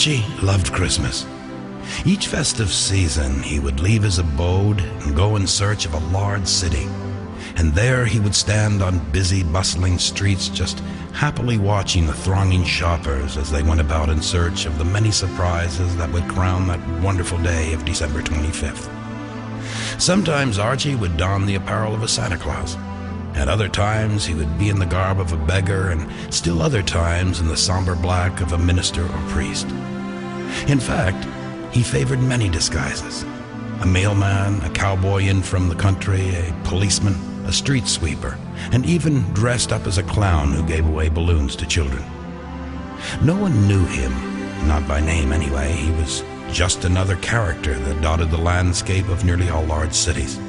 Archie loved Christmas. Each festive season, he would leave his abode and go in search of a large city. And there he would stand on busy, bustling streets, just happily watching the thronging shoppers as they went about in search of the many surprises that would crown that wonderful day of December 25th. Sometimes Archie would don the apparel of a Santa Claus. At other times he would be in the garb of a beggar, and still other times in the somber black of a minister or priest. In fact, he favored many disguises: a mailman, a cowboy in from the country, a policeman, a street sweeper, and even dressed up as a clown who gave away balloons to children. No one knew him, not by name anyway. He was just another character that dotted the landscape of nearly all large cities.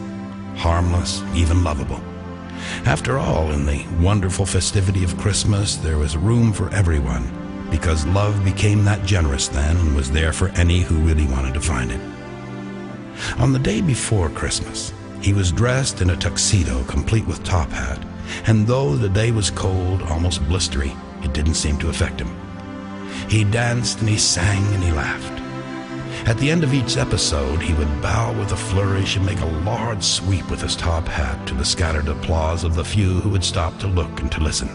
Harmless, even lovable. After all, in the wonderful festivity of Christmas, there was room for everyone, because love became that generous then and was there for any who really wanted to find it. On the day before Christmas, he was dressed in a tuxedo complete with top hat, and though the day was cold, almost blistery, it didn't seem to affect him. He danced and he sang and he laughed. At the end of each episode, he would bow with a flourish and make a large sweep with his top hat to the scattered applause of the few who would stop to look and to listen.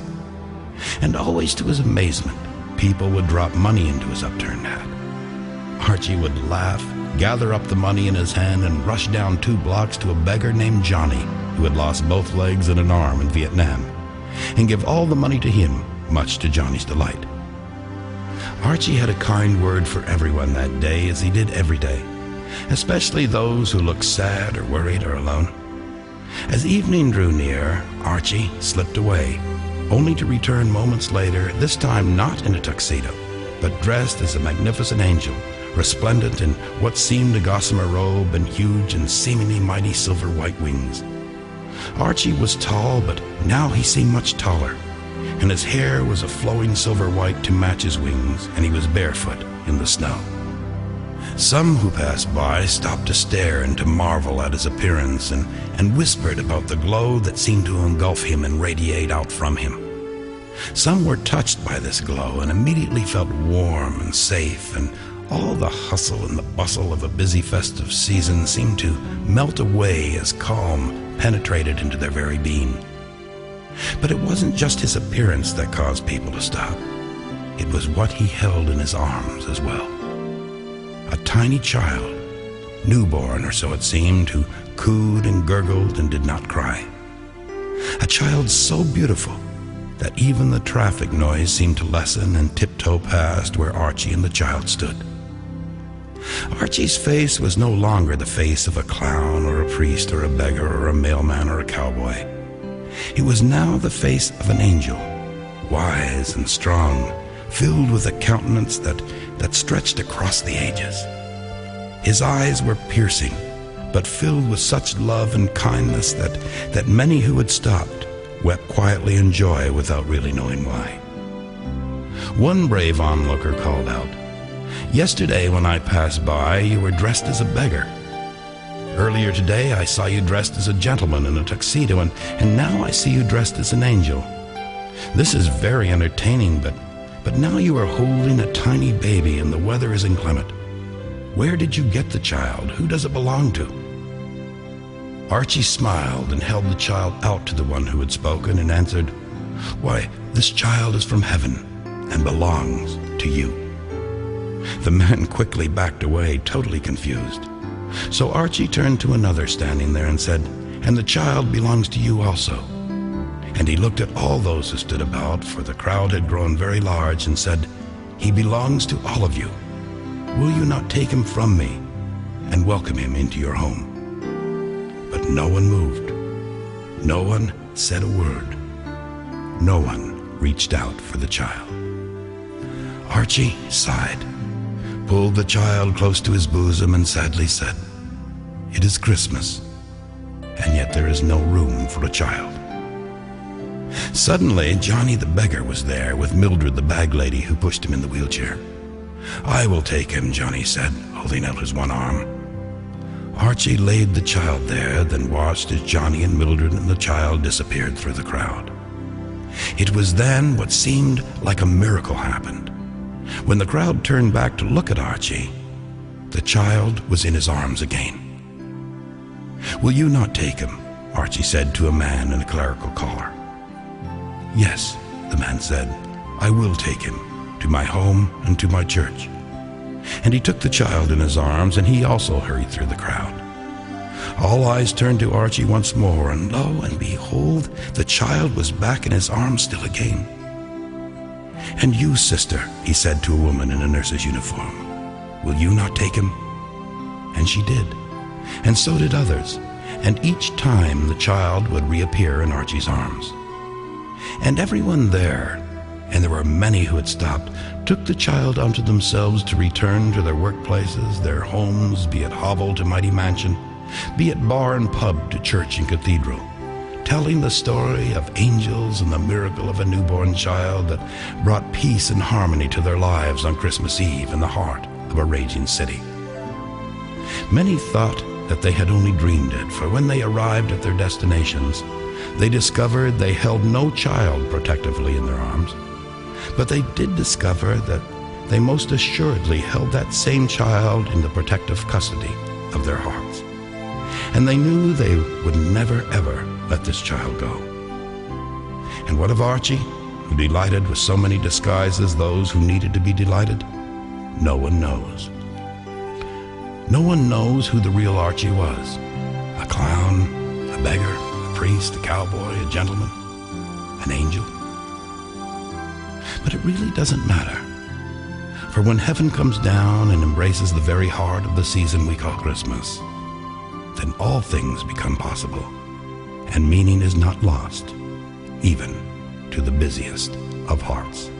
And always to his amazement, people would drop money into his upturned hat. Archie would laugh, gather up the money in his hand, and rush down 2 blocks to a beggar named Johnny, who had lost both legs and an arm in Vietnam, and give all the money to him, much to Johnny's delight. Archie had a kind word for everyone that day, as he did every day, especially those who looked sad or worried or alone. As evening drew near, Archie slipped away, only to return moments later, this time not in a tuxedo, but dressed as a magnificent angel, resplendent in what seemed a gossamer robe and huge and seemingly mighty silver white wings. Archie was tall, but now he seemed much taller, and his hair was a flowing silver white to match his wings, and he was barefoot in the snow. Some who passed by stopped to stare and to marvel at his appearance, and whispered about the glow that seemed to engulf him and radiate out from him. Some were touched by this glow and immediately felt warm and safe, and all the hustle and the bustle of a busy festive season seemed to melt away as calm penetrated into their very being. But it wasn't just his appearance that caused people to stop. It was what he held in his arms as well. A tiny child, newborn or so it seemed, who cooed and gurgled and did not cry. A child so beautiful that even the traffic noise seemed to lessen and tiptoe past where Archie and the child stood. Archie's face was no longer the face of a clown or a priest or a beggar or a mailman or a cowboy. It was now the face of an angel, wise and strong, filled with a countenance that stretched across the ages. His eyes were piercing, but filled with such love and kindness that many who had stopped wept quietly in joy without really knowing why. One brave onlooker called out, "Yesterday when I passed by, you were dressed as a beggar. Earlier today I saw you dressed as a gentleman in a tuxedo, and now I see you dressed as an angel. This is very entertaining, but now you are holding a tiny baby and the weather is inclement. Where did you get the child? Who does it belong to?" Archie smiled and held the child out to the one who had spoken and answered, "Why, this child is from heaven and belongs to you." The man quickly backed away, totally confused. So Archie turned to another standing there and said, "And the child belongs to you also." And he looked at all those who stood about, for the crowd had grown very large, and said, "He belongs to all of you. Will you not take him from me and welcome him into your home?" But no one moved. No one said a word. No one reached out for the child. Archie sighed, pulled the child close to his bosom, and sadly said, "It is Christmas, and yet there is no room for a child." Suddenly, Johnny the beggar was there with Mildred the bag lady, who pushed him in the wheelchair. "I will take him," Johnny said, holding out his one arm. Archie laid the child there, then watched as Johnny and Mildred and the child disappeared through the crowd. It was then what seemed like a miracle happened. When the crowd turned back to look at Archie, the child was in his arms again. "Will you not take him?" Archie said to a man in a clerical collar. "Yes," the man said, "I will take him to my home and to my church." And he took the child in his arms, and he also hurried through the crowd. All eyes turned to Archie once more, and lo and behold, the child was back in his arms still again. "And you, sister," he said to a woman in a nurse's uniform, "will you not take him?" And she did, and so did others, and each time the child would reappear in Archie's arms. And everyone there, and there were many who had stopped, took the child unto themselves to return to their workplaces, their homes, be it hovel to mighty mansion, be it bar and pub to church and cathedral, telling the story of angels and the miracle of a newborn child that brought peace and harmony to their lives on Christmas Eve in the heart of a raging city. Many thought that they had only dreamed it, for when they arrived at their destinations, they discovered they held no child protectively in their arms, but they did discover that they most assuredly held that same child in the protective custody of their hearts. And they knew they would never, ever let this child go. And what of Archie, who delighted with so many disguises those who needed to be delighted? No one knows. No one knows who the real Archie was. A clown, a beggar, a priest, a cowboy, a gentleman, an angel. But it really doesn't matter. For when heaven comes down and embraces the very heart of the season we call Christmas, then all things become possible, and meaning is not lost, even to the busiest of hearts.